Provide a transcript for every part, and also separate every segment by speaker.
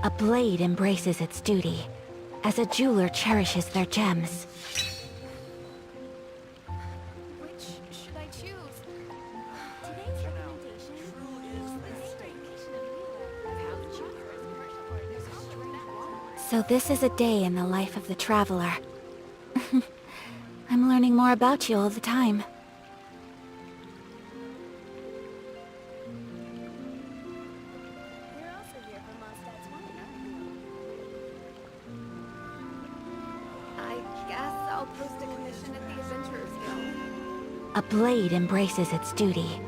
Speaker 1: A blade embraces its duty, as a jeweler cherishes their gems.
Speaker 2: Which should I choose? Today's recommendation is
Speaker 1: So this is a day in the life of the traveler. I'm learning more about you all the time.
Speaker 2: You're also here for Mondstadt's wine, aren't you? I guess I'll post a commission at the Adventurers Guild.
Speaker 1: A blade embraces its duty,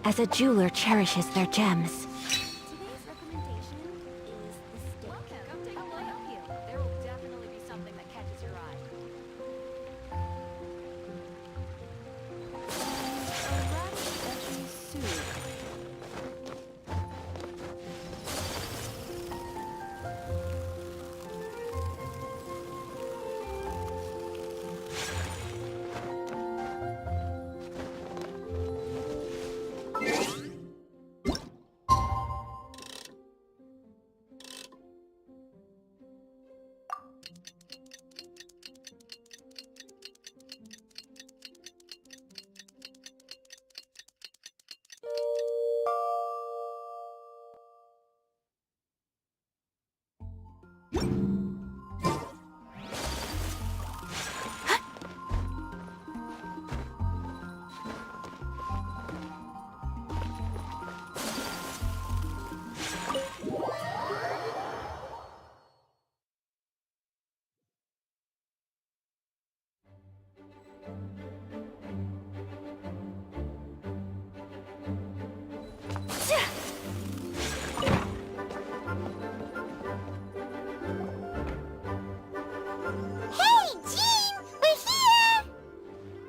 Speaker 1: as a jeweler cherishes their gems.
Speaker 2: Today's recommendation is the steak. Welcome. Come take a look. Help you. There will definitely be something that catches your eye. A radish veggie soup.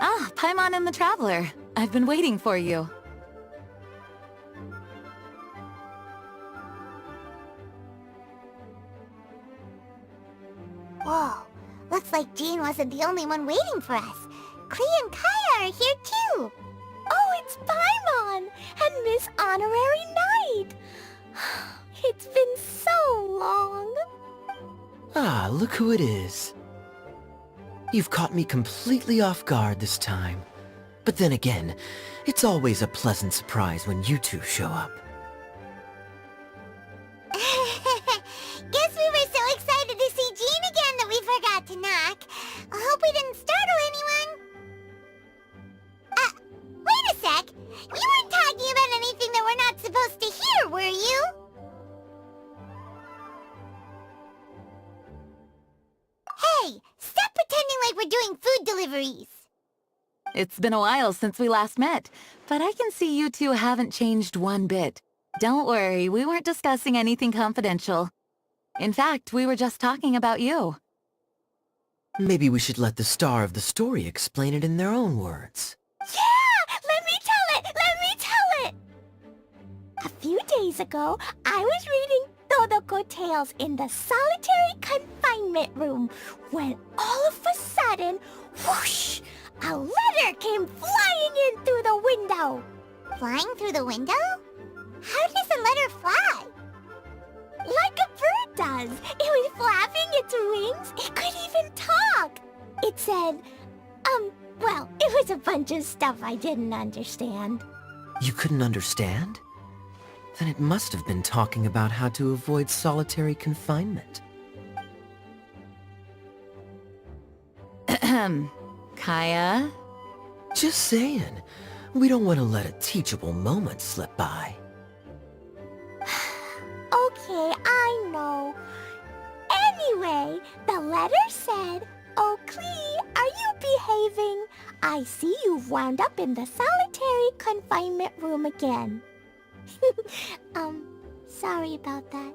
Speaker 1: Ah, Paimon and the Traveler. I've been waiting for you.
Speaker 3: Whoa, looks like Jean wasn't the only one waiting for us. Klee and Kaya are here too. Oh, it's Paimon and Miss Honorary Knight. It's been so long.
Speaker 4: Ah, look who it is. You've caught me completely off guard this time. But then again, it's always a pleasant surprise when you two show up.
Speaker 3: Guess we were so excited to see Jean again that we forgot to knock. I hope we didn't startle anyone. Wait a sec. You weren't talking about anything that we're not supposed to hear, were you? Hey, stop pretending like we're doing food deliveries.
Speaker 1: It's been a while since we last met, but I can see you two haven't changed one bit. Don't worry, we weren't discussing anything confidential. In fact, we were just talking about you.
Speaker 4: Maybe we should let the star of the story explain it in their own words.
Speaker 3: Yeah! Let me tell it! Let me tell it! A few days ago, I was reading Todoko Tales in the solitary confinement room when all of a sudden, whoosh! A letter came flying in through the window. Flying through the window? How does a letter fly? Like a bird does. It was flapping its wings. It could even talk. It said, well, it was a bunch of stuff I didn't understand.
Speaker 4: You couldn't understand? Then it must have been talking about how to avoid solitary confinement.
Speaker 1: Kaya?
Speaker 4: Just saying. We don't want to let a teachable moment slip by.
Speaker 3: Okay, I know. Anyway, the letter said, "Oh, Klee, are you behaving? I see you've wound up in the solitary confinement room again." Sorry about that.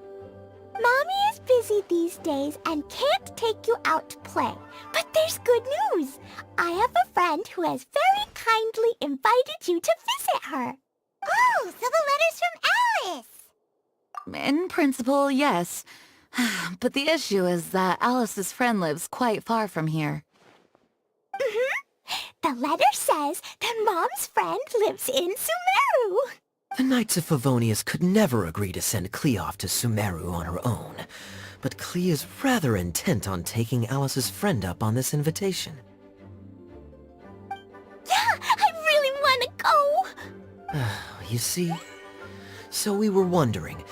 Speaker 3: Mommy is busy these days and can't take you out to play. But there's good news. I have a friend who has very kindly invited you to visit her. Oh, so the letter's from Alice.
Speaker 1: In principle, yes. But the issue is that Alice's friend lives quite far from here.
Speaker 3: The letter says that Mom's friend lives in Sumeru.
Speaker 4: The Knights of Favonius could never agree to send Klee off to Sumeru on her own, but Klee is rather intent on taking Alice's friend up on this invitation.
Speaker 3: Yeah, I really want to go!
Speaker 4: You see? So we were wondering,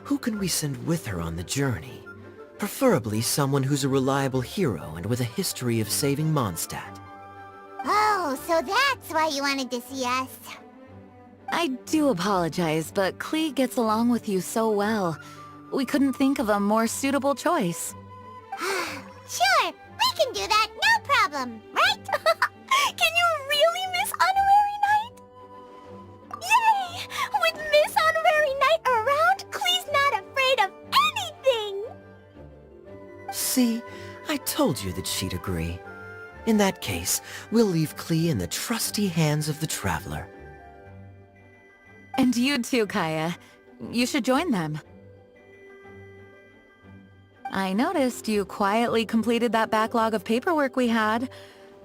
Speaker 4: who can we send with her on the journey? Preferably someone who's a reliable hero and with a history of saving Mondstadt.
Speaker 5: Oh, so that's why you wanted to see us.
Speaker 1: I do apologize, but Klee gets along with you so well. We couldn't think of a more suitable choice.
Speaker 5: Sure, we can do that, no problem, right?
Speaker 3: Can you really Miss Honorary Knight? Yay! With Miss Honorary Knight around, Klee's not afraid of anything!
Speaker 4: See? I told you that she'd agree. In that case, we'll leave Klee in the trusty hands of the Traveler.
Speaker 1: And you too, Kaya. You should join them. I noticed you quietly completed that backlog of paperwork we had.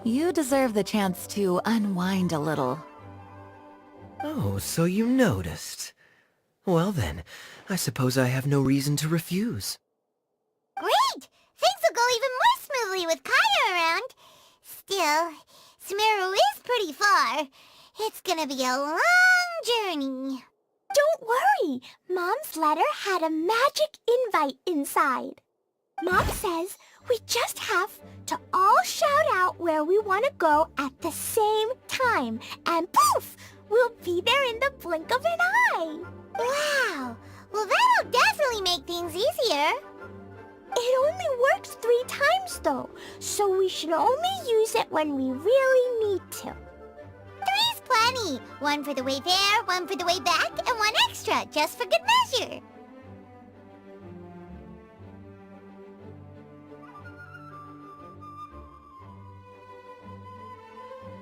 Speaker 1: You deserve the chance to unwind a little.
Speaker 4: Oh, so you noticed. Well then, I suppose I have no reason to refuse.
Speaker 5: Great! Things will go even more smoothly with Kaya around. Still, Sumeru is pretty far. It's gonna be a long journey.
Speaker 3: Don't worry, Mom's letter had a magic invite inside. Mom says we just have to all shout out where we want to go at the same time, and poof! We'll be there in the blink of an eye.
Speaker 5: Wow! Well, that'll definitely make things easier.
Speaker 3: It only works 3 times though, so we should only use it when we really need to.
Speaker 5: 3's plenty. 1 for the way there, 1 for the way back, and 1 extra, just for good measure.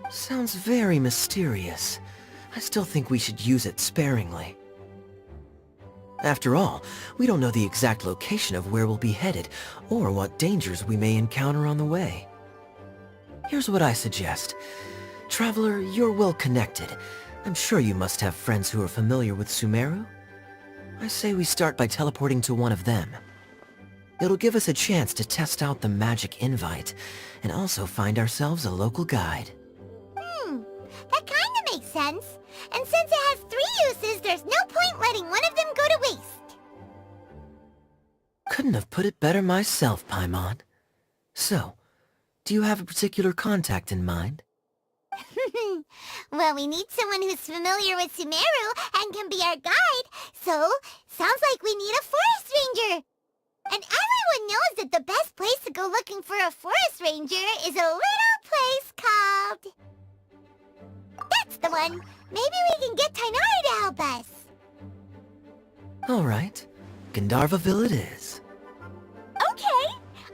Speaker 4: Sounds very mysterious. I still think we should use it sparingly. After all, we don't know the exact location of where we'll be headed, or what dangers we may encounter on the way. Here's what I suggest. Traveler, you're well connected. I'm sure you must have friends who are familiar with Sumeru. I say we start by teleporting to one of them. It'll give us a chance to test out the magic invite, and also find ourselves a local guide.
Speaker 5: That kinda makes sense. And since it has 3 uses, there's no point letting one of them go to waste.
Speaker 4: Couldn't have put it better myself, Paimon. So, do you have a particular contact in mind?
Speaker 5: Well, we need someone who's familiar with Sumeru and can be our guide, so sounds like we need a forest ranger. And everyone knows that the best place to go looking for a forest ranger is a little place called... That's the one! Maybe we can get Tainari to help us!
Speaker 4: Alright, Gandharvaville it is.
Speaker 3: Okay,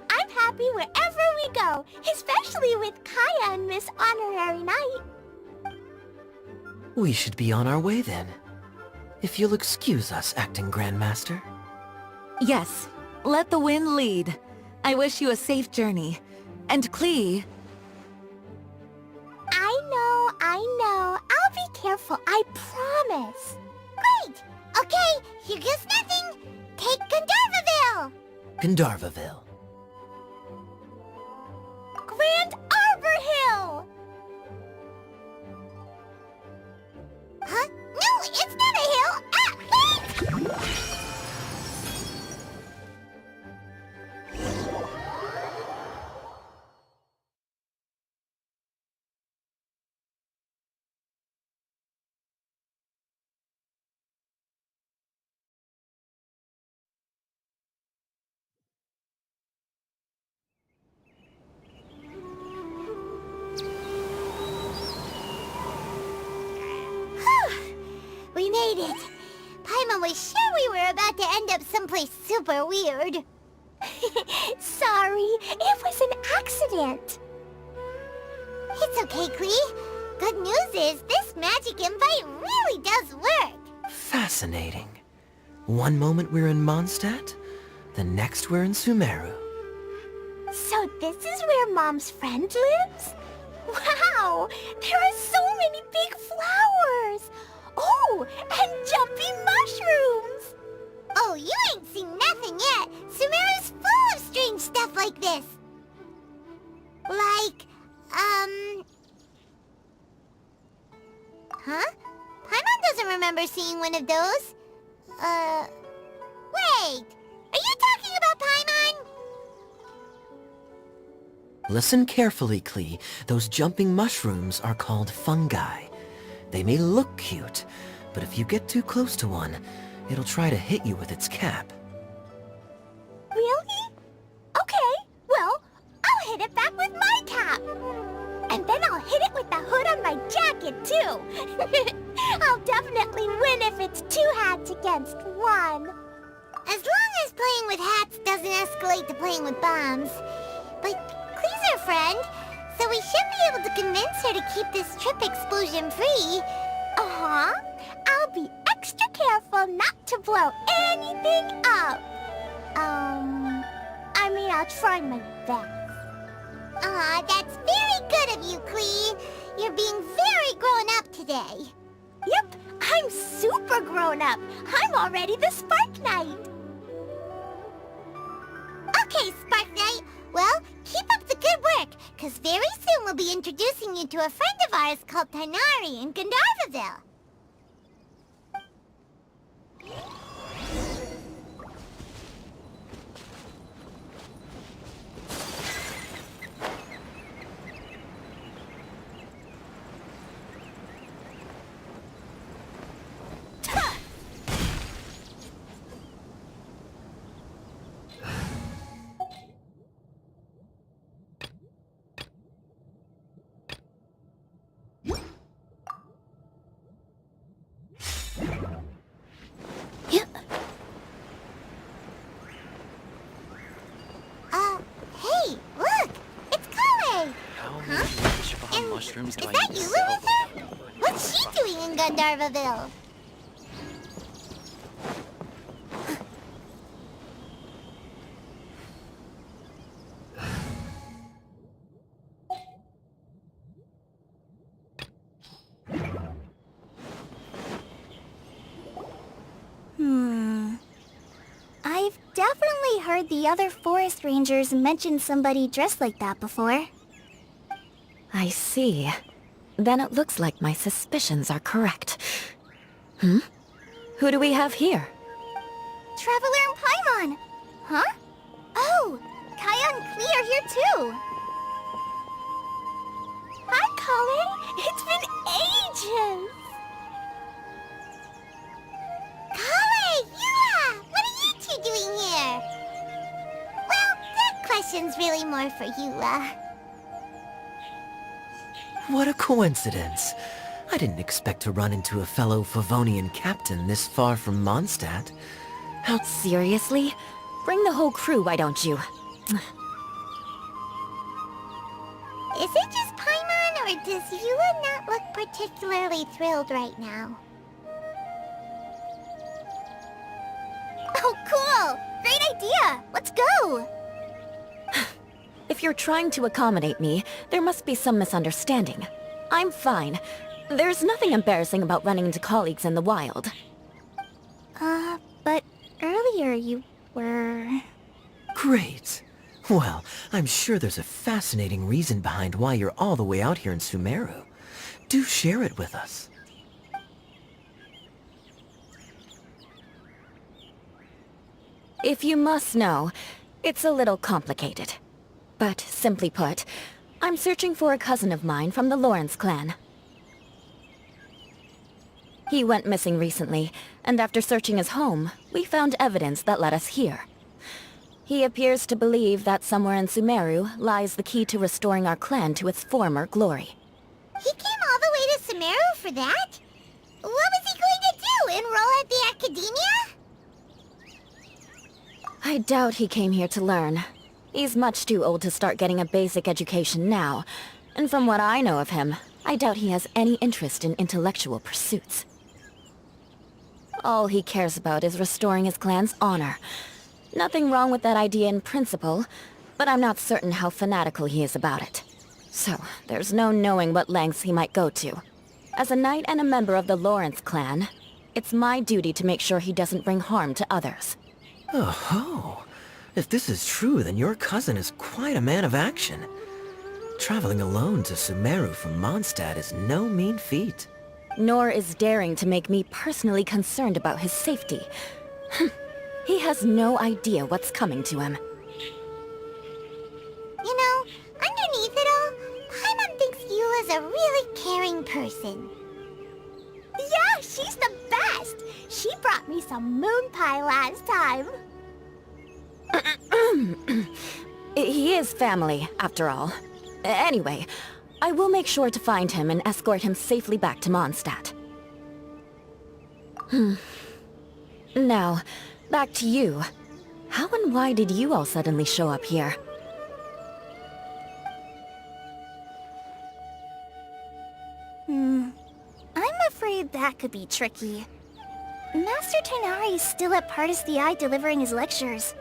Speaker 3: I'm happy wherever we go, especially with Kaya and Miss Honorary Knight.
Speaker 4: We should be on our way then. If you'll excuse us, Acting Grandmaster.
Speaker 1: Yes, let the wind lead. I wish you a safe journey. And Klee...
Speaker 3: I know. I'll be careful, I promise.
Speaker 5: Great! Okay, here goes nothing! Take Gandharvaville!
Speaker 4: Gandharvaville.
Speaker 3: Grand Arbor Hill!
Speaker 5: Huh? No, it's not a hill! Ah, wait! We made it! Paimon was sure we were about to end up someplace super weird.
Speaker 3: Sorry, it was an accident.
Speaker 5: It's okay, Klee. Good news is this magic invite really does work.
Speaker 4: Fascinating. One moment we're in Mondstadt, the next we're in Sumeru.
Speaker 3: So this is where Mom's friend lives? Wow, there are so many big flowers. Oh, and jumping mushrooms!
Speaker 5: Oh, you ain't seen nothing yet. Sumeru's full of strange stuff like this. Like, Huh? Paimon doesn't remember seeing one of those. Wait! Are you talking about Paimon?
Speaker 4: Listen carefully, Klee. Those jumping mushrooms are called fungi. They may look cute, but if you get too close to one, it'll try to hit you with its cap.
Speaker 3: Really? Okay, well, I'll hit it back with my cap. And then I'll hit it with the hood on my jacket, too. I'll definitely win if it's 2 hats against 1.
Speaker 5: As long as playing with hats doesn't escalate to playing with bombs. But Klee's our friend, so we should be able to convince her to keep this trip explosion-free.
Speaker 3: Uh-huh. I'll be extra careful not to blow anything up. I mean, I'll try my best.
Speaker 5: Aw, that's very good of you, Klee. You're being very grown up today.
Speaker 3: Yep, I'm super grown up. I'm already the Spark Knight.
Speaker 5: Okay, Spark Knight. Well, keep up the good work, because very soon we'll be introducing you to a friend of ours called Tanari in Gandharvaville. Hey, look! It's Kale!
Speaker 6: How
Speaker 5: Huh?
Speaker 6: many Shivan mushrooms do
Speaker 5: Is
Speaker 6: I
Speaker 5: that
Speaker 6: need to
Speaker 5: you,
Speaker 6: sell?
Speaker 5: Lilither? What's she doing in Gandharvaville?
Speaker 3: I've definitely heard the other forest rangers mention somebody dressed like that before.
Speaker 1: I see. Then it looks like my suspicions are correct. Hmm? Who do we have here?
Speaker 3: Traveler and Paimon! Huh? Oh, Kaya and Klee are here too! Hi, Colin! It's been ages!
Speaker 5: Kale! Yeah! What are you two doing here? Well, that question's really more for Eula.
Speaker 4: What a coincidence. I didn't expect to run into a fellow Favonian captain this far from Mondstadt. How
Speaker 1: Seriously? Bring the whole crew, why don't you?
Speaker 5: Is it just Paimon, or does Eula not look particularly thrilled right now?
Speaker 3: Oh, cool! Great idea! Let's go!
Speaker 1: If you're trying to accommodate me, there must be some misunderstanding. I'm fine. There's nothing embarrassing about running into colleagues in the wild.
Speaker 3: But earlier you were...
Speaker 4: great. Well, I'm sure there's a fascinating reason behind why you're all the way out here in Sumeru. Do share it with us.
Speaker 1: If you must know, it's a little complicated. But simply put, I'm searching for a cousin of mine from the Lawrence clan. He went missing recently, and after searching his home, we found evidence that led us here. He appears to believe that somewhere in Sumeru lies the key to restoring our clan to its former glory.
Speaker 5: He came all the way to Sumeru for that? What was he going to do, enroll at the academia?
Speaker 1: I doubt he came here to learn. He's much too old to start getting a basic education now, and from what I know of him, I doubt he has any interest in intellectual pursuits. All he cares about is restoring his clan's honor. Nothing wrong with that idea in principle, but I'm not certain how fanatical he is about it. So, there's no knowing what lengths he might go to.
Speaker 6: As a knight and a member of the Lawrence clan, it's my duty to make sure he doesn't bring harm to others.
Speaker 4: Oh-ho! If this is true, then your cousin is quite a man of action. Traveling alone to Sumeru from Mondstadt is no mean feat.
Speaker 6: Nor is daring to make me personally concerned about his safety. He has no idea what's coming to him.
Speaker 5: You know, underneath it all, Paimon thinks Eula's a really caring person.
Speaker 3: Yeah, she's the best! She brought me some moon pie last time.
Speaker 6: He is family, after all. Anyway, I will make sure to find him and escort him safely back to Mondstadt. Now, back to you. How and why did you all suddenly show up here?
Speaker 3: I'm afraid that could be tricky. Master Tighnari is still at Partis the Eye delivering his lectures.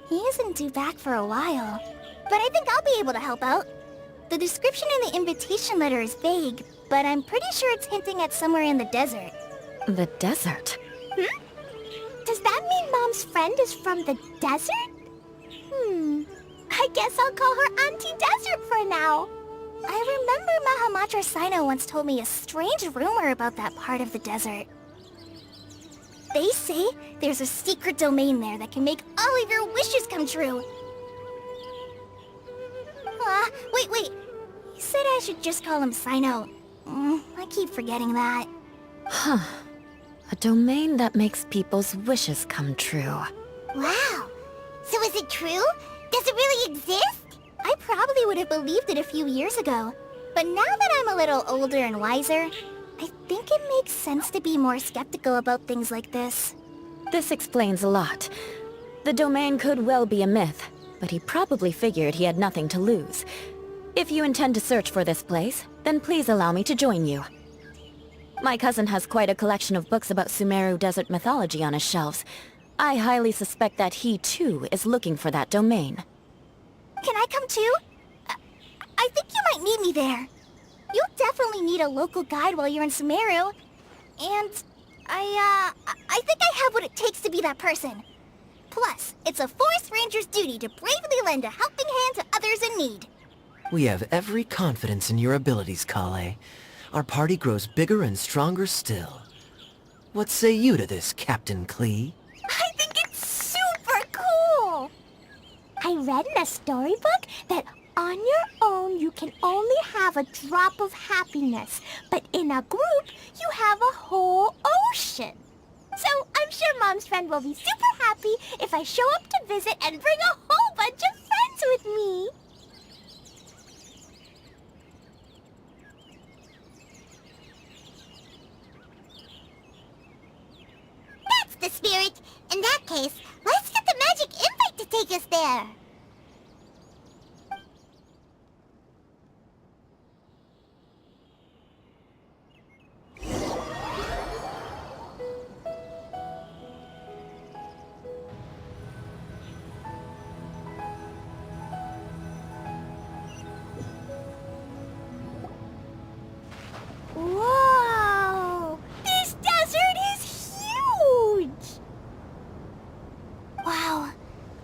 Speaker 3: He isn't due back for a while. But I think I'll be able to help out. The description in the invitation letter is vague, but I'm pretty sure it's hinting at somewhere in the desert.
Speaker 6: The desert?
Speaker 3: Does that mean Mom's friend is from the desert? I guess I'll call her Auntie Desert for now. I remember Mahamatra Sino once told me a strange rumor about that part of the desert. They say there's a secret domain there that can make all of your wishes come true. Wait. He said I should just call him Sino. I keep forgetting that.
Speaker 6: A domain that makes people's wishes come true.
Speaker 5: Wow. So is it true? Does it really exist?
Speaker 3: I probably would have believed it a few years ago. But now that I'm a little older and wiser, I think it makes sense to be more skeptical about things like this.
Speaker 6: This explains a lot. The domain could well be a myth, but he probably figured he had nothing to lose. If you intend to search for this place, then please allow me to join you. My cousin has quite a collection of books about Sumeru desert mythology on his shelves. I highly suspect that he, too, is looking for that domain.
Speaker 3: Can I come too? I think you might need me there. You'll definitely need a local guide while you're in Sumeru. And I think I have what it takes to be that person. Plus, it's a forest ranger's duty to bravely lend a helping hand to others in need.
Speaker 4: We have every confidence in your abilities, Kale. Our party grows bigger and stronger still. What say you to this, Captain Klee?
Speaker 3: I think it's super cool! I read in a storybook that on your own you can only have a drop of happiness, but in a group you have a whole ocean. So I'm sure Mom's friend will be super happy if I show up to visit and bring a whole bunch of friends with me.
Speaker 5: That's the spirit. In that case, let's get the magic invite to take us there.
Speaker 3: Whoa! This desert is huge! Wow,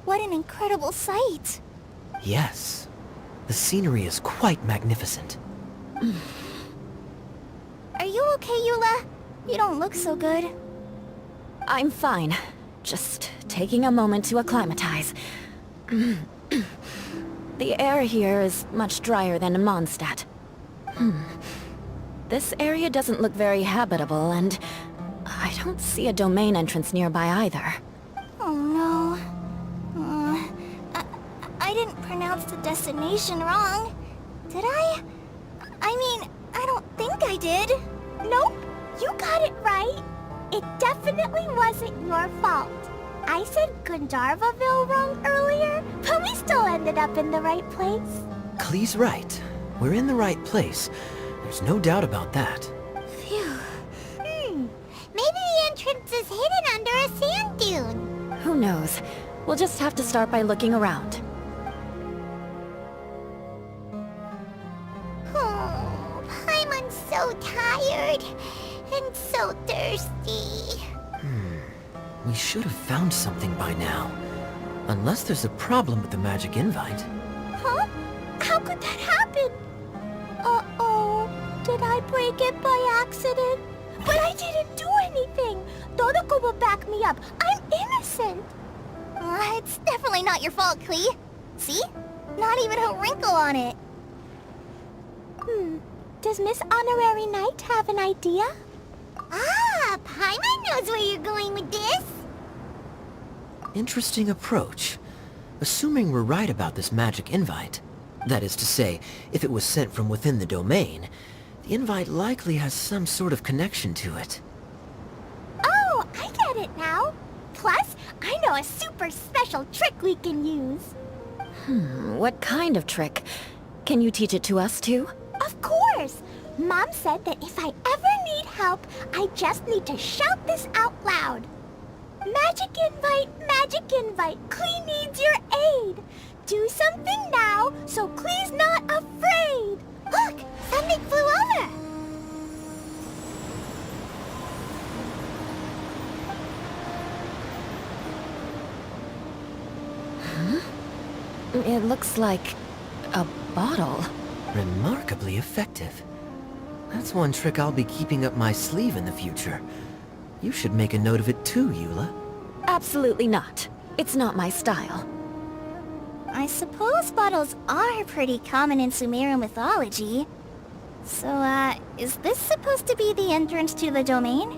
Speaker 3: what an incredible sight.
Speaker 4: Yes. The scenery is quite magnificent.
Speaker 3: Are you okay, Eula? You don't look so good.
Speaker 6: I'm fine. Just taking a moment to acclimatize. The air here is much drier than in Mondstadt. This area doesn't look very habitable, and I don't see a domain entrance nearby either.
Speaker 3: Oh no. I didn't pronounce the destination wrong. Did I? I mean, I don't think I did. Nope, you got it right. It definitely wasn't your fault. I said Gandharvaville wrong earlier, but we still ended up in the right place.
Speaker 4: Klee's right. We're in the right place. There's no doubt about that.
Speaker 3: Phew.
Speaker 5: Maybe the entrance is hidden under a sand dune.
Speaker 6: Who knows? We'll just have to start by looking around.
Speaker 5: Oh, Paimon's so tired and so thirsty.
Speaker 4: We should have found something by now. Unless there's a problem with the magic invite.
Speaker 3: Huh? How could that happen? Uh-oh. Did I break it by accident? But I didn't do anything. Todoko will back me up. I'm innocent.
Speaker 5: It's definitely not your fault, Klee. See? Not even a wrinkle on it.
Speaker 3: Does Miss Honorary Knight have an idea?
Speaker 5: Ah, Paimon knows where you're going with this.
Speaker 4: Interesting approach. Assuming we're right about this magic invite, that is to say, if it was sent from within the domain, the invite likely has some sort of connection to it.
Speaker 3: Oh, I get it now. Plus, I know a super special trick we can use.
Speaker 6: What kind of trick? Can you teach it to us too?
Speaker 3: Of course! Mom said that if I ever need help, I just need to shout this out loud. Magic invite, Klee needs your aid. Do something now, so Klee's not afraid.
Speaker 5: Look, something flew over.
Speaker 6: It looks like a bottle.
Speaker 4: Remarkably effective. That's one trick I'll be keeping up my sleeve in the future. You should make a note of it too, Eula.
Speaker 6: Absolutely not. It's not my style.
Speaker 5: I suppose bottles are pretty common in Sumerian mythology. So, is this supposed to be the entrance to the domain?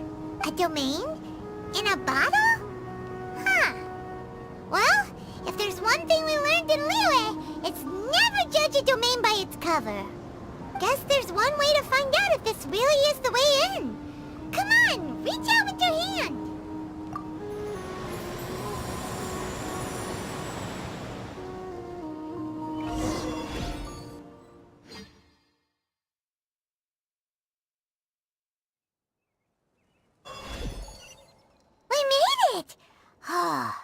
Speaker 5: A domain? In a bottle? Huh. Well, if there's one thing we learned in Liyue, it's never judge a domain by its cover. Guess there's one way to find out if this really is the way in. Come on, reach out with your hand. We made it! Oh,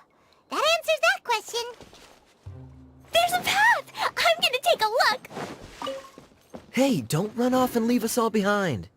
Speaker 5: that answers that question.
Speaker 3: There's a path! I'm gonna take a look!
Speaker 4: Hey, don't run off and leave us all behind.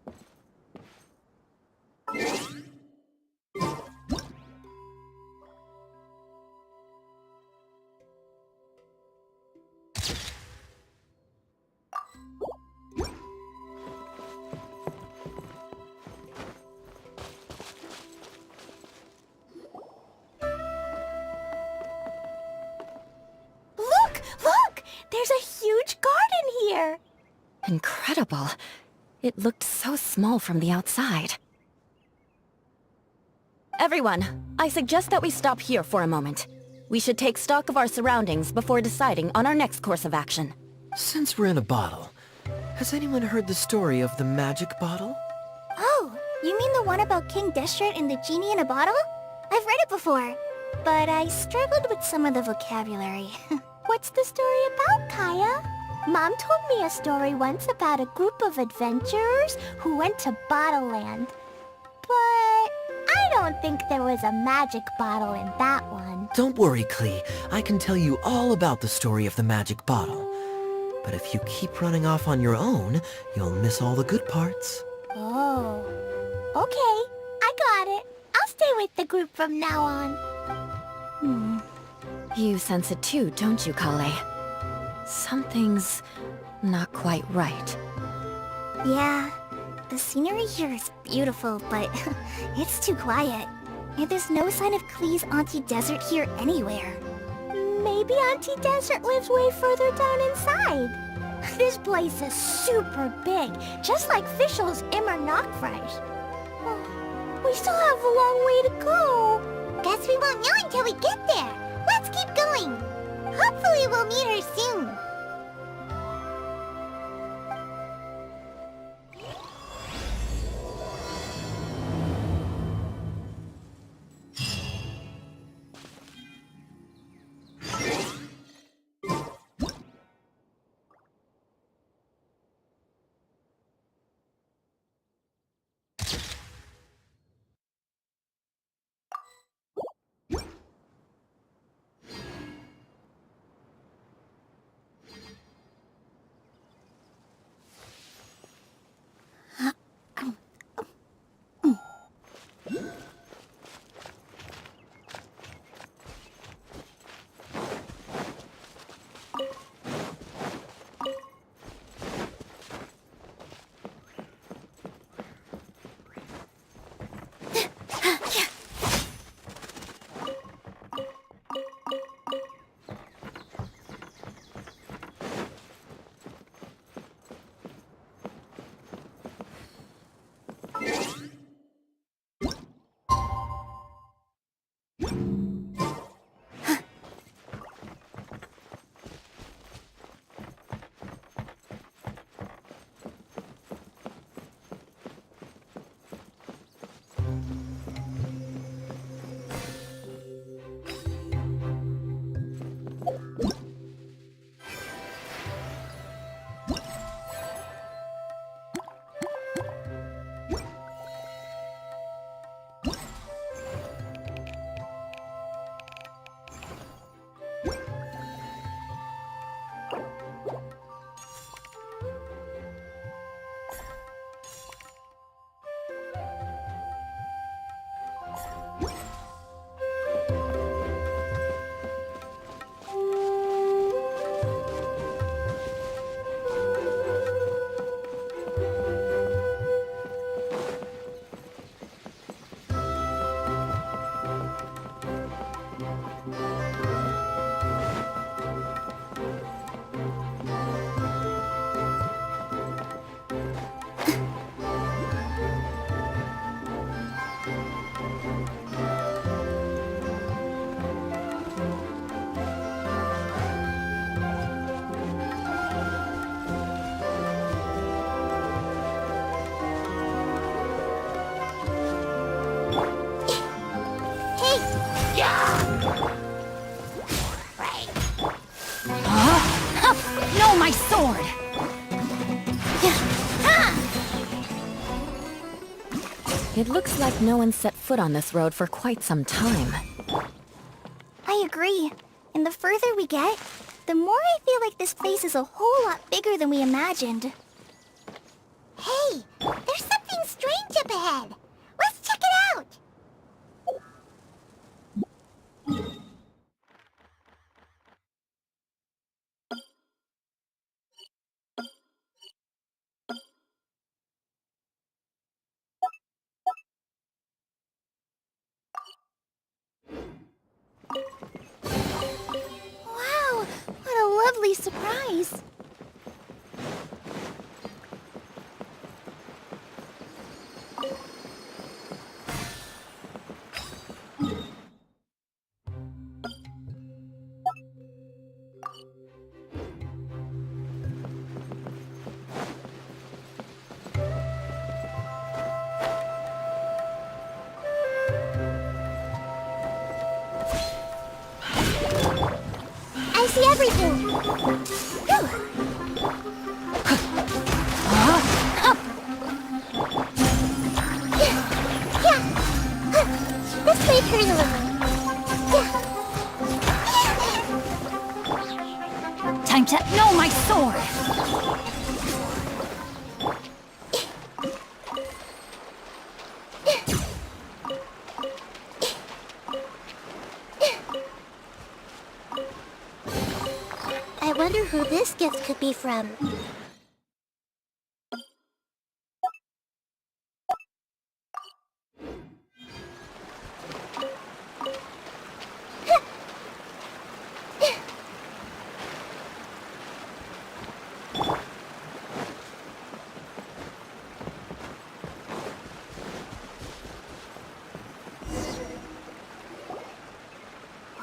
Speaker 3: Look! There's a huge garden here!
Speaker 6: Incredible. It looked so small from the outside. Everyone, I suggest that we stop here for a moment. We should take stock of our surroundings before deciding on our next course of action.
Speaker 4: Since we're in a bottle, has anyone heard the story of the magic bottle?
Speaker 5: Oh, you mean the one about King Deshret and the genie in a bottle? I've read it before, but I struggled with some of the vocabulary.
Speaker 3: What's the story about, Kaya? Mom told me a story once about a group of adventurers who went to Bottle Land. But I don't think there was a magic bottle in that one.
Speaker 4: Don't worry, Klee. I can tell you all about the story of the magic bottle. But if you keep running off on your own, you'll miss all the good parts.
Speaker 3: Oh. Okay, I got it. I'll stay with the group from now on.
Speaker 6: You sense it too, don't you, Kale? Something's not quite right.
Speaker 5: Yeah, the scenery here is beautiful, but it's too quiet. And there's no sign of Klee's Auntie Desert here anywhere.
Speaker 3: Maybe Auntie Desert lives way further down inside. This place is super big, just like Fischl's Immer Nachtreich. Oh, we still have a long way to go.
Speaker 5: Guess we won't know until we get there. Let's keep going. Hopefully we'll meet her soon.
Speaker 6: It looks like no one set foot on this road for quite some time.
Speaker 3: I agree. And the further we get, the more I feel like this place is a whole lot bigger than we imagined.
Speaker 5: Hey, there's something strange up ahead. Let's check it out.
Speaker 3: Wow, what a lovely surprise.
Speaker 5: I see everything. This way hurt a little.
Speaker 2: Time to know my sword!
Speaker 5: I wonder who this gift could be from.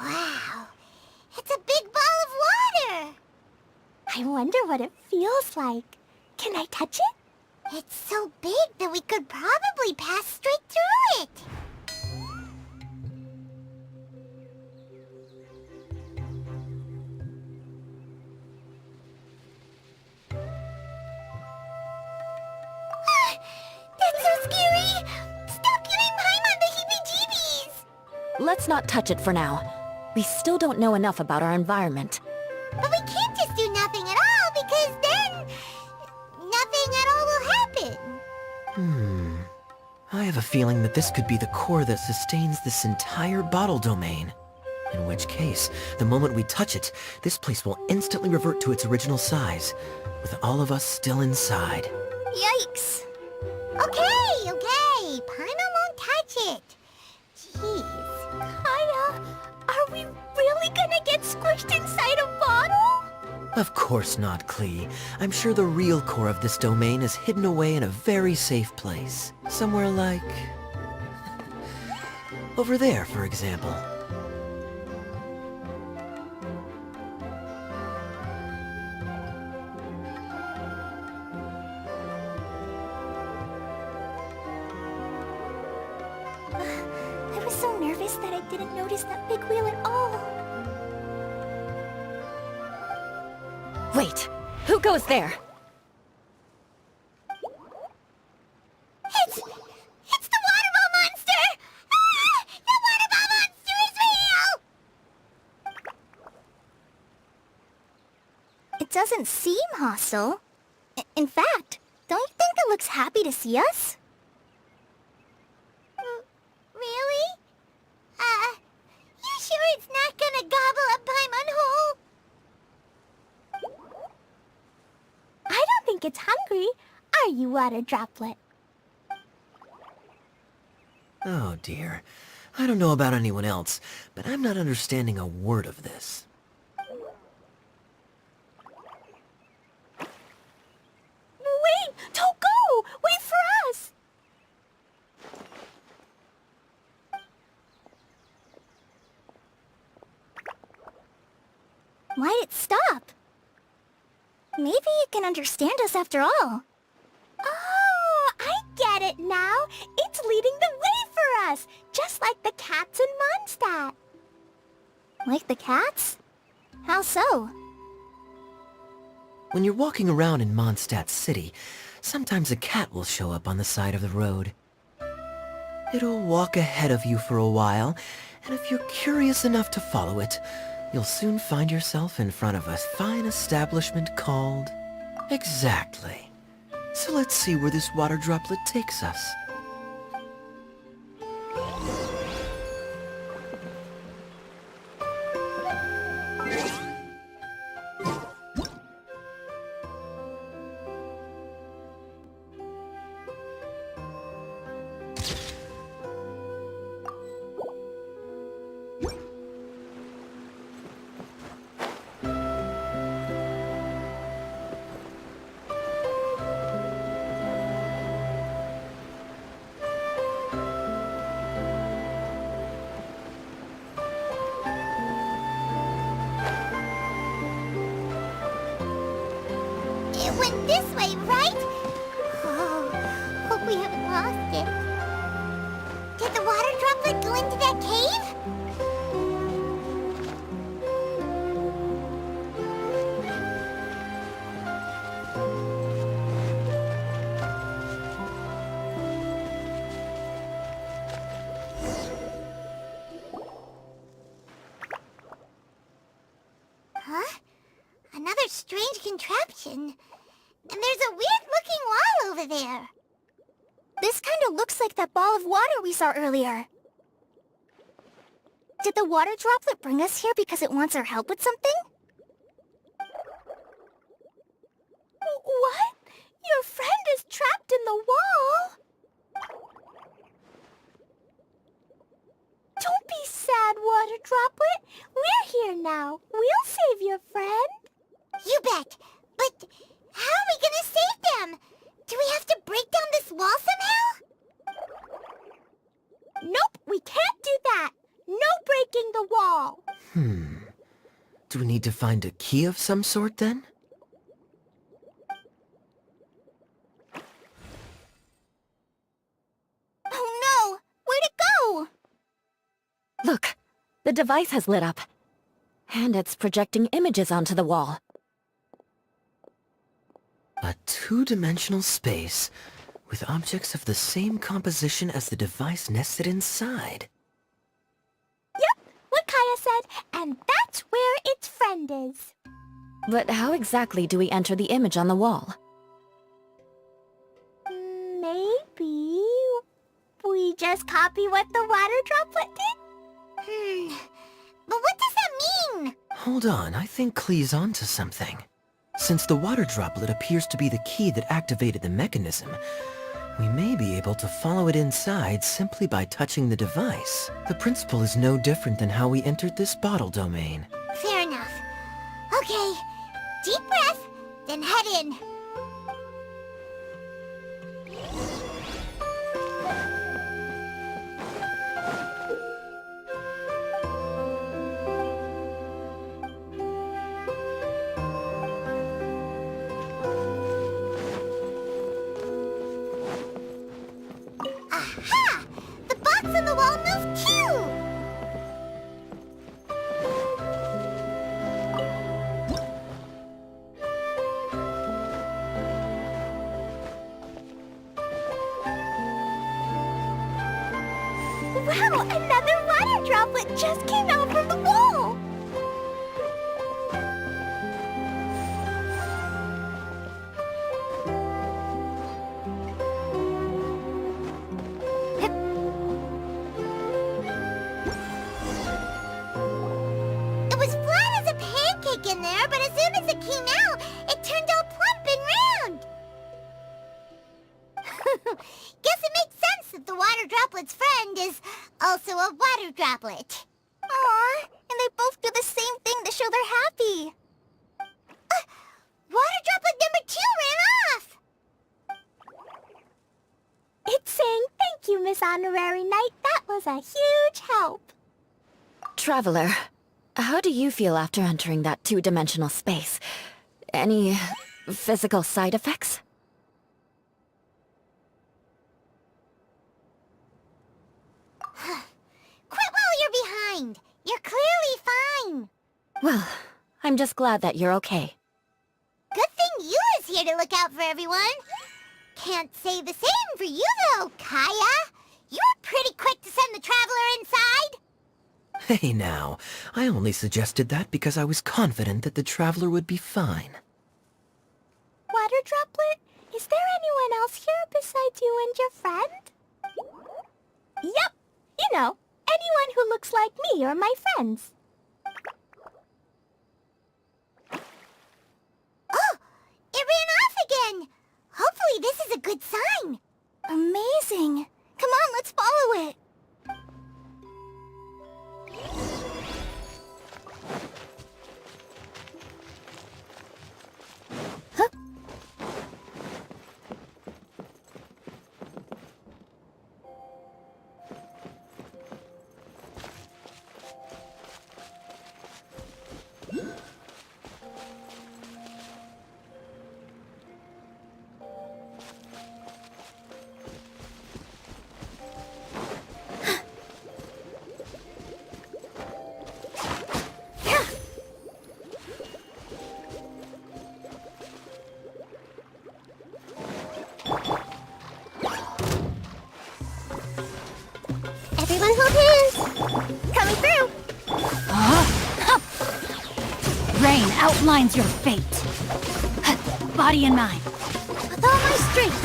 Speaker 5: Wow, it's a big ball of water!
Speaker 3: I wonder what it feels like. Can I touch it?
Speaker 5: It's so big that we could probably pass straight through it. That's so scary! Stop giving Paimon the heebie-jeebies!
Speaker 6: Let's not touch it for now. We still don't know enough about our environment.
Speaker 5: But we can't just do nothing at all, because then nothing at all will happen.
Speaker 4: I have a feeling that this could be the core that sustains this entire bottle domain. In which case, the moment we touch it, this place will instantly revert to its original size, with all of us still inside.
Speaker 3: Yikes.
Speaker 5: Okay, Paimon won't touch it. Jeez.
Speaker 3: Kaya, are we really gonna get squished inside a bottle?
Speaker 4: Of course not, Klee. I'm sure the real core of this domain is hidden away in a very safe place. Somewhere like... over there, for example.
Speaker 3: I was so nervous that I didn't notice that big wheel at all.
Speaker 6: Wait, who goes there?
Speaker 5: It's the water ball monster! Ah! The water ball monster is real!
Speaker 3: It doesn't seem hostile. In fact, don't you think it looks happy to see us?
Speaker 5: Really? You sure it's not gonna gobble up Paimon whole?
Speaker 3: I don't think it's hungry. Are you, water droplet?
Speaker 4: Oh dear. I don't know about anyone else, but I'm not understanding a word of this.
Speaker 3: Wait! Don't go! Wait for us! Why'd it stop? Maybe it can understand us after all. Oh, I get it now. It's leading the way for us, just like the cats in Mondstadt. Like the cats? How so?
Speaker 4: When you're walking around in Mondstadt City, sometimes a cat will show up on the side of the road. It'll walk ahead of you for a while, and if you're curious enough to follow it, you'll soon find yourself in front of a fine establishment called... Exactly. So let's see where this water droplet takes us.
Speaker 5: It went this way, right? Oh, hope we haven't lost it. Did the water droplet go into that cave? Huh? Another strange contraption. And there's a weird-looking wall over there.
Speaker 3: This kind of looks like that ball of water we saw earlier. Did the water droplet bring us here because it wants our help with something? What? Your friend is trapped in the wall? Don't be sad, water droplet. We're here now. We'll save your friend.
Speaker 5: You bet. But how are we gonna save them? Do we have to break down this wall somehow?
Speaker 3: Nope, we can't do that. No breaking the wall.
Speaker 4: Do we need to find a key of some sort then?
Speaker 3: Oh no! Where'd it go?
Speaker 6: Look, the device has lit up. And it's projecting images onto the wall.
Speaker 4: A two-dimensional space with objects of the same composition as the device nested inside.
Speaker 3: Yep, what Kaya said, and that's where its friend is.
Speaker 6: But how exactly do we enter the image on the wall?
Speaker 3: Maybe we just copy what the water droplet did?
Speaker 5: But what does that mean?
Speaker 4: Hold on, I think Klee's onto something. Since the water droplet appears to be the key that activated the mechanism, we may be able to follow it inside simply by touching the device. The principle is no different than how we entered this bottle domain.
Speaker 5: Fair enough. Okay, deep breath, then head in. Aha! The box on the wall moved too!
Speaker 3: Wow, another water droplet just came out from the wall!
Speaker 5: It was flat as a pancake in there, but as soon as it came out, it turned all plump and round. Guess it makes sense that the water droplet's friend is also a water droplet.
Speaker 3: Aw, and they both do the same thing to show they're happy.
Speaker 5: Water droplet number 2 ran off!
Speaker 3: It's saying thank you, Miss Honorary Knight. That was a huge help.
Speaker 6: Traveler, how do you feel after entering that two-dimensional space? Any physical side effects?
Speaker 5: Quit while you're behind. You're clearly fine.
Speaker 6: Well, I'm just glad that you're okay.
Speaker 5: Good thing you is here to look out for everyone. Can't say the same for you though, Kaya. You were pretty quick to send the Traveler inside!
Speaker 4: Hey now, I only suggested that because I was confident that the Traveler would be fine.
Speaker 3: Water Droplet, is there anyone else here besides you and your friend? Yep, you know, anyone who looks like me or my friends.
Speaker 5: Oh, it ran off again! Hopefully this is a good sign.
Speaker 3: Amazing. Come on, let's follow it.
Speaker 5: Everyone hold hands! Coming through!
Speaker 2: Rain outlines your fate. Body in mind.
Speaker 5: With all my strength!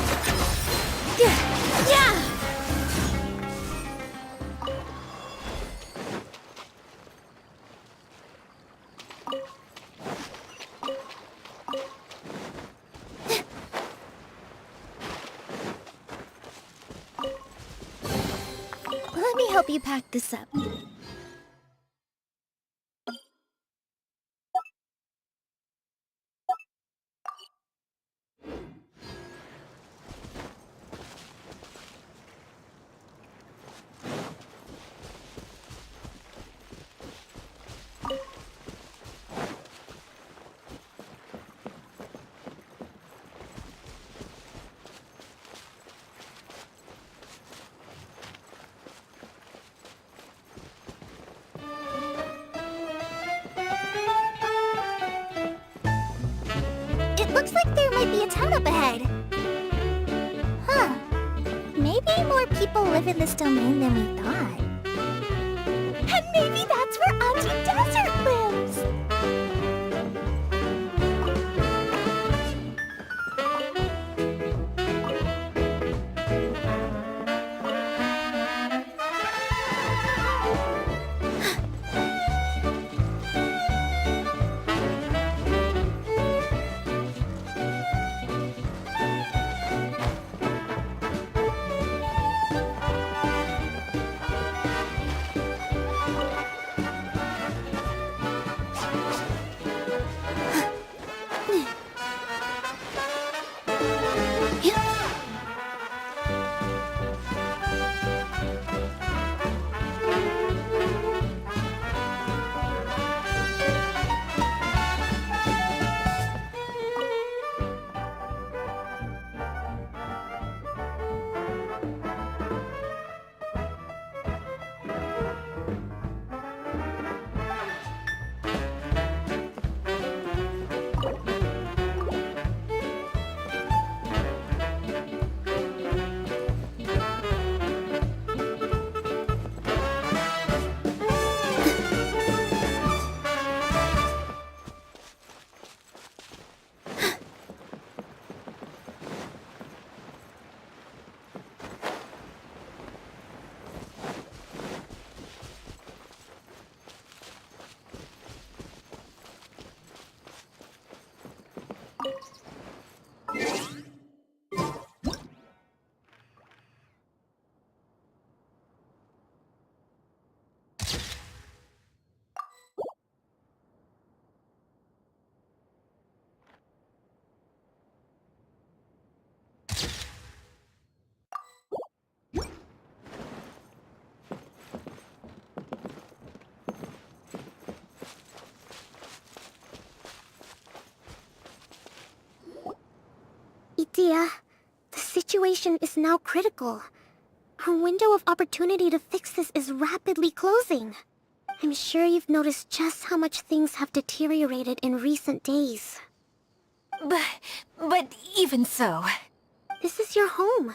Speaker 5: Yeah!
Speaker 3: Let me help you pack this up.
Speaker 5: It looks like there might be a town up ahead.
Speaker 3: Huh. Maybe more people live in this domain than we thought. And maybe that's where Auntie Desert lives! Idea, the situation is now critical. Our window of opportunity to fix this is rapidly closing. I'm sure you've noticed just how much things have deteriorated in recent days.
Speaker 2: But even so...
Speaker 3: This is your home.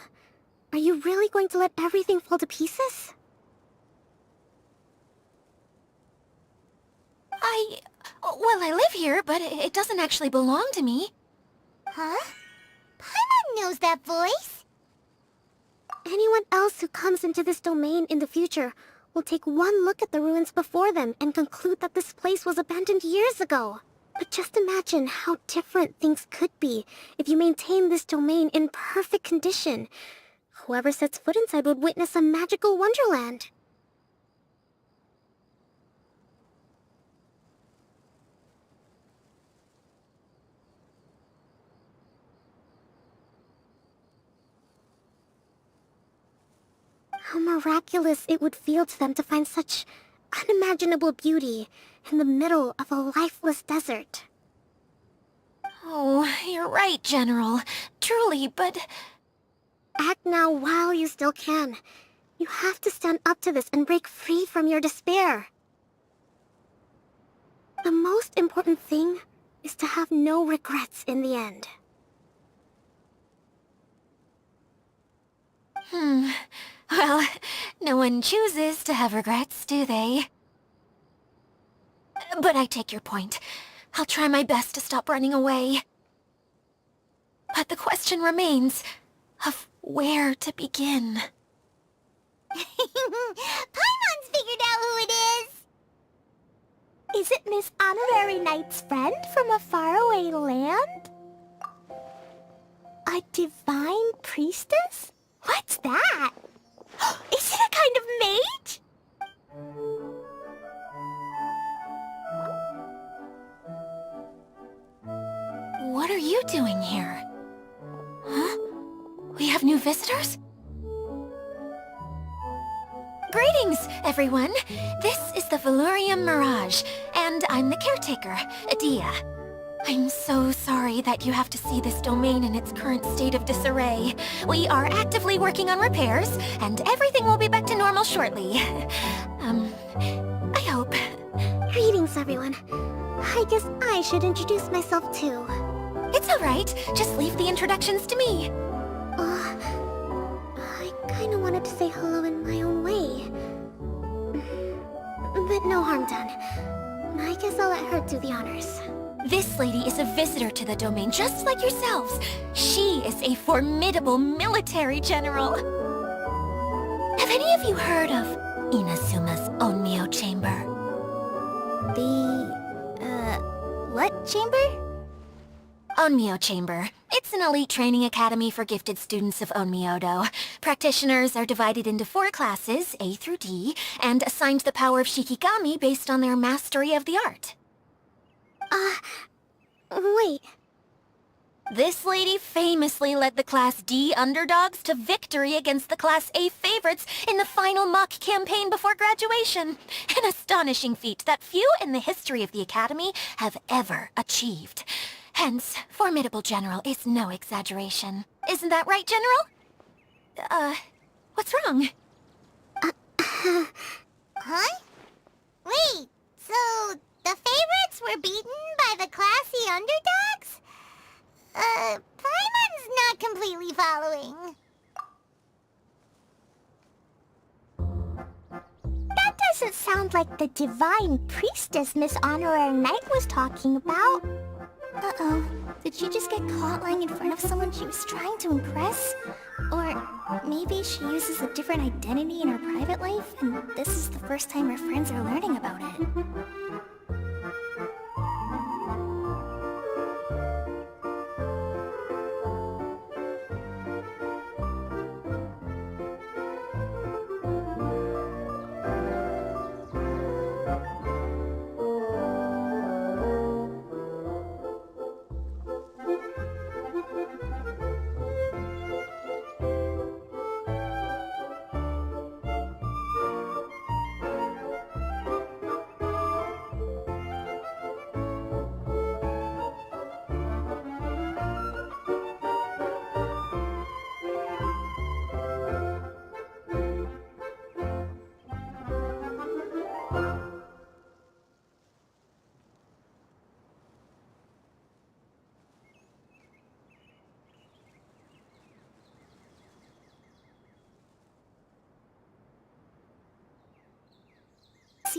Speaker 3: Are you really going to let everything fall to pieces?
Speaker 2: Well, I live here, but it doesn't actually belong to me.
Speaker 5: Huh? Paimon knows that voice.
Speaker 3: Anyone else who comes into this domain in the future will take one look at the ruins before them and conclude that this place was abandoned years ago. But just imagine how different things could be if you maintain this domain in perfect condition. Whoever sets foot inside would witness a magical wonderland. How miraculous it would feel to them to find such unimaginable beauty in the middle of a lifeless desert.
Speaker 2: Oh, you're right, General. Truly, but...
Speaker 3: Act now while you still can. You have to stand up to this and break free from your despair. The most important thing is to have no regrets in the end.
Speaker 2: Well, no one chooses to have regrets, do they? But I take your point. I'll try my best to stop running away. But the question remains of where to begin.
Speaker 5: Paimon's figured out who it is.
Speaker 3: Is it Miss Honorary Knight's friend from a faraway land? A divine priestess? What's that? Is it a kind of mage?
Speaker 2: What are you doing here? Huh? We have new visitors? Greetings, everyone! This is the Valurium Mirage, and I'm the caretaker, Adia. I'm so sorry that you have to see this domain in its current state of disarray. We are actively working on repairs, and everything will be back to normal shortly. I hope.
Speaker 3: Greetings, everyone. I guess I should introduce myself too.
Speaker 2: It's alright, just leave the introductions to me.
Speaker 3: I kinda wanted to say hello in my own way. But no harm done. I guess I'll let her do the honors.
Speaker 2: This lady is a visitor to the domain, just like yourselves. She is a formidable military general. Have any of you heard of Inasuma's Onmyo Chamber?
Speaker 3: What chamber?
Speaker 2: Onmyo Chamber. It's an elite training academy for gifted students of Onmyodo. Practitioners are divided into 4 classes, A through D, and assigned the power of Shikigami based on their mastery of the art.
Speaker 3: Wait.
Speaker 2: This lady famously led the Class D underdogs to victory against the Class A favorites in the final mock campaign before graduation. An astonishing feat that few in the history of the Academy have ever achieved. Hence, formidable general is no exaggeration. Isn't that right, General? What's wrong?
Speaker 5: Huh? Wait, so the favorites were beaten by the classy underdogs? Paimon's not completely following.
Speaker 3: That doesn't sound like the divine priestess Miss Honorary Knight was talking about.
Speaker 5: Uh-oh. Did she just get caught lying in front of someone she was trying to impress? Or maybe she uses a different identity in her private life, and this is the first time her friends are learning about it.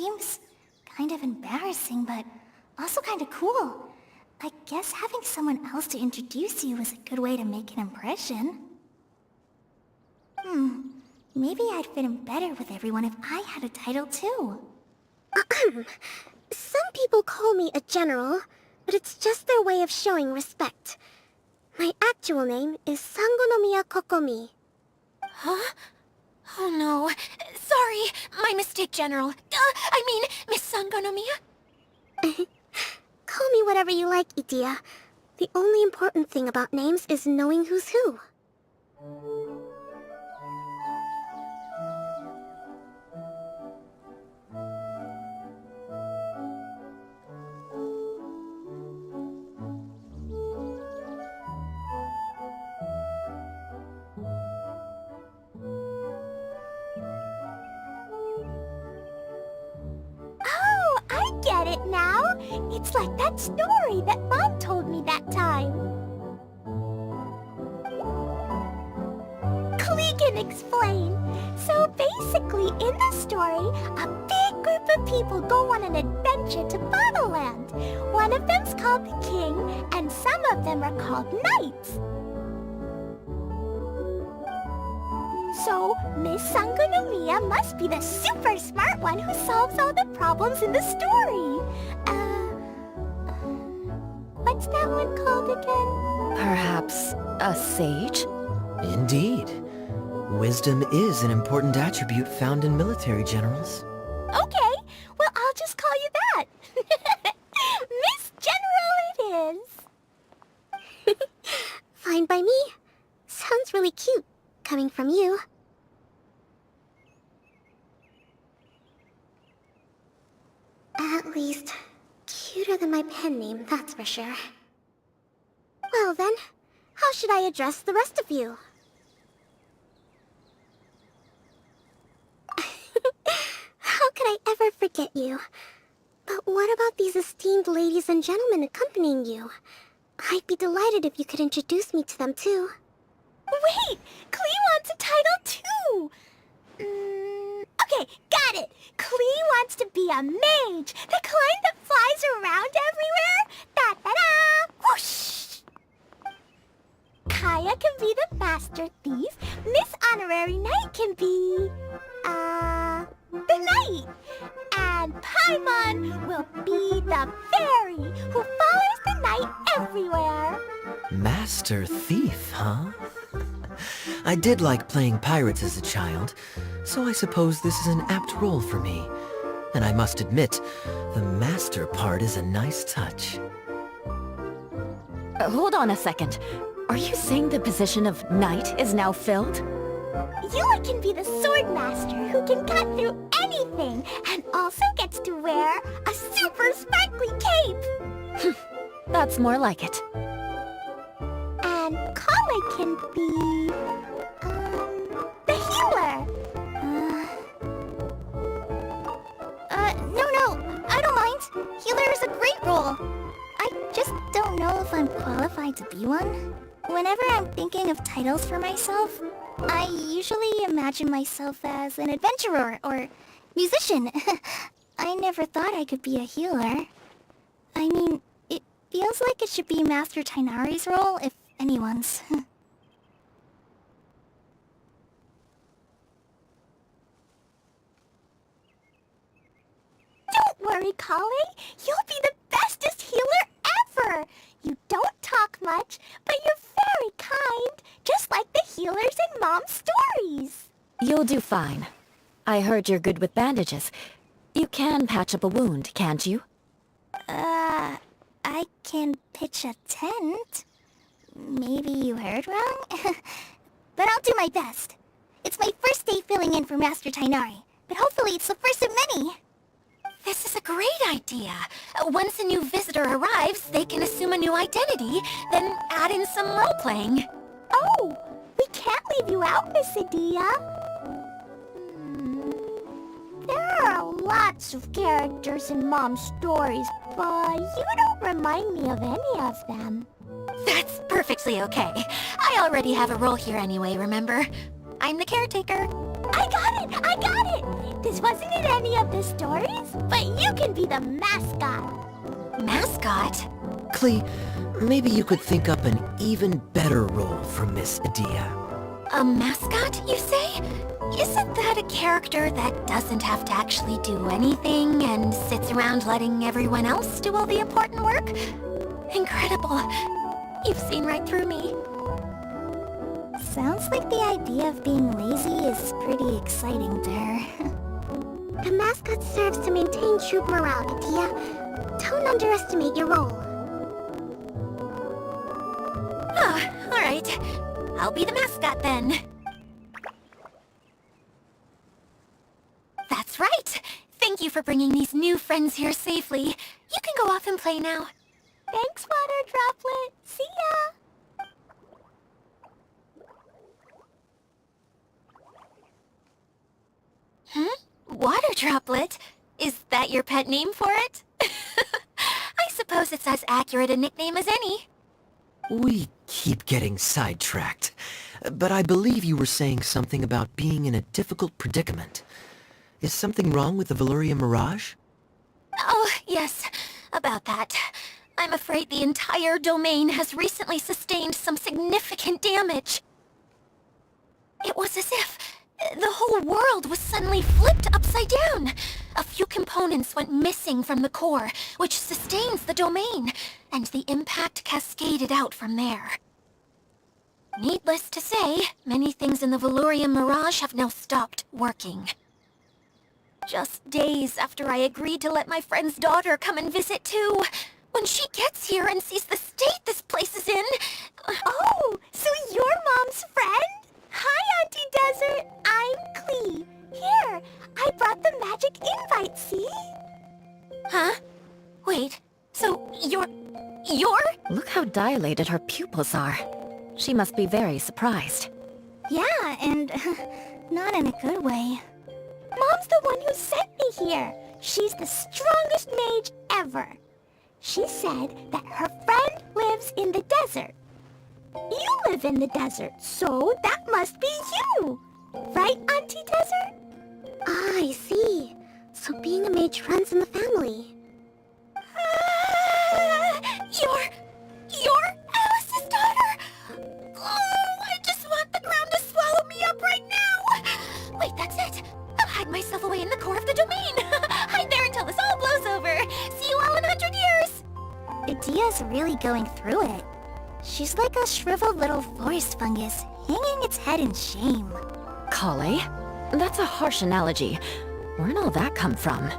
Speaker 3: seems kind of embarrassing, but also kind of cool. I guess having someone else to introduce you is a good way to make an impression. Maybe I'd fit in better with everyone if I had a title too.
Speaker 5: Some people call me a general, but it's just their way of showing respect. My actual name is Sangonomiya Kokomi.
Speaker 2: Huh? Oh no. Sorry, my mistake, General. I mean, Miss Sangonomiya?
Speaker 5: Call me whatever you like, Itia. The only important thing about names is knowing who's who.
Speaker 3: Oh, I get it now. It's like that story that Mom told me that time. Klee can explain. So basically, in the story, a big group of people go on an adventure to Bottleland. One of them's called the King, and some of them are called Knights. So, Miss Sangonomiya must be the super smart one who solves all the problems in the story. What's that one called again?
Speaker 6: Perhaps a sage?
Speaker 4: Indeed. Wisdom is an important attribute found in military generals.
Speaker 3: Okay, well, I'll just call you that. Miss General it is.
Speaker 5: Fine by me. Sounds really cute, coming from you. At least, cuter than my pen name, that's for sure. Well then, how should I address the rest of you? How could I ever forget you? But what about these esteemed ladies and gentlemen accompanying you? I'd be delighted if you could introduce me to them too.
Speaker 3: Wait, Klee wants a title too. Okay, got it. Klee wants to be a mage, the kind that flies around everywhere. Da-da-da! Whoosh! Kaya can be the master thief. Miss Honorary Knight can be... the knight. And Paimon will be the fairy who follows the knight everywhere.
Speaker 4: Master Thief, huh? I did like playing pirates as a child, so I suppose this is an apt role for me. And I must admit, the master part is a nice touch.
Speaker 6: Hold on a second. Are you saying the position of knight is now filled?
Speaker 3: Yula can be the sword master who can cut through anything and also gets to wear a super sparkly cape.
Speaker 6: That's more like it.
Speaker 3: And Kale can be... the healer. No, I don't mind. Healer is a great role. I just don't know if I'm qualified to be one. Whenever I'm thinking of titles for myself, I usually imagine myself as an adventurer or musician. I never thought I could be a healer. I mean, it feels like it should be Master Tainari's role, if anyone's. Don't worry, Kale. You'll be the bestest healer ever. You don't talk much, but you're very kind, just like the healers in Mom's stories.
Speaker 6: You'll do fine. I heard you're good with bandages. You can patch up a wound, can't you?
Speaker 3: I can pitch a tent. Maybe you heard wrong? But I'll do my best. It's my first day filling in for Master Tainari, but hopefully it's the first of many.
Speaker 2: This is a great idea. Once a new visitor arrives, they can assume a new identity, then add in some role-playing.
Speaker 3: Oh, we can't leave you out, Miss Adia. There are lots of characters in Mom's stories, but you don't remind me of any of them.
Speaker 2: That's perfectly okay. I already have a role here anyway, remember? I'm the caretaker.
Speaker 3: I got it! I got it! This wasn't in any of the stories, but you can be the mascot.
Speaker 2: Mascot?
Speaker 4: Clee, maybe you could think up an even better role for Miss Adia.
Speaker 2: A mascot, you say? Isn't that a character that doesn't have to actually do anything and sits around letting everyone else do all the important work? Incredible. You've seen right through me.
Speaker 3: Sounds like the idea of being lazy is pretty exciting there.
Speaker 5: The mascot serves to maintain troop morale, Adia. Don't underestimate your role.
Speaker 2: Ah, alright. I'll be the mascot then. That's right! Thank you for bringing these new friends here safely. You can go off and play now.
Speaker 3: Thanks, Water Droplet. See ya!
Speaker 2: Water Droplet? Is that your pet name for it? I suppose it's as accurate a nickname as any.
Speaker 4: We keep getting sidetracked, but I believe you were saying something about being in a difficult predicament. Is something wrong with the Veluria Mirage?
Speaker 2: Oh, yes, about that. I'm afraid the entire domain has recently sustained some significant damage. It was as if the whole world was suddenly flipped upside down. A few components went missing from the core, which sustains the domain, and the impact cascaded out from there. Needless to say, many things in the Veluria Mirage have now stopped working. Just days after I agreed to let my friend's daughter come and visit too. When she gets here and sees the state this place is in...
Speaker 3: Oh, so you're Mom's friend? Hi, Auntie Desert. I'm Clee. Here, I brought the magic invite, see?
Speaker 2: Huh? Wait, so you're...
Speaker 6: Look how dilated her pupils are. She must be very surprised.
Speaker 3: Yeah, and not in a good way. Mom's the one who sent me here. She's the strongest mage ever. She said that her friend lives in the desert. You live in the desert, so that must be you. Right, Auntie Desert?
Speaker 5: Ah, I see. So being a mage runs in the family.
Speaker 2: You're Alice's daughter? Oh, I just want the ground to swallow me up right now. Wait, that's it. I'll hide myself away in the core of the domain. Hide there until this all blows over. See you all in 100 years.
Speaker 3: Adia's really going through it. She's like a shriveled little forest fungus, hanging its head in shame.
Speaker 6: Kale? That's a harsh analogy. Where'd all that come from?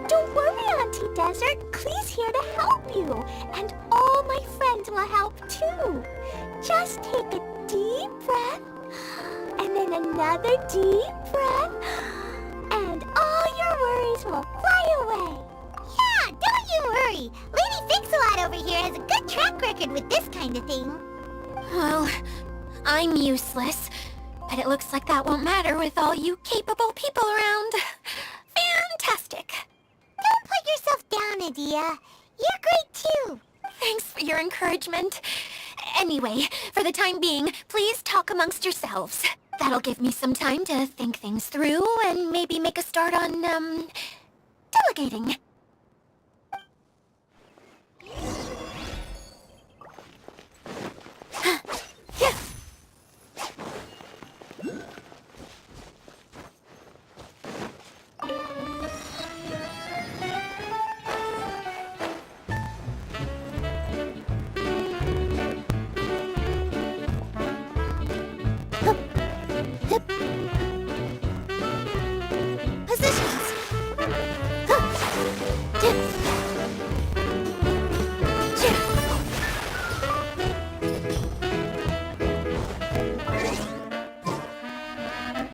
Speaker 3: Don't worry, Auntie Desert. Clee's here to help you. And all my friends will help too. Just take a deep breath, and then another deep breath, and all your worries will fly away.
Speaker 5: Yeah, don't you worry. Lady Fix-A-Lot over here has a good track record with this kind of thing.
Speaker 2: Well, I'm useless. But it looks like that won't matter with all you capable people around. Fantastic.
Speaker 5: Don't put yourself down, Adia. You're great too.
Speaker 2: Thanks for your encouragement. Anyway, for the time being, please talk amongst yourselves. That'll give me some time to think things through and maybe make a start on, delegating.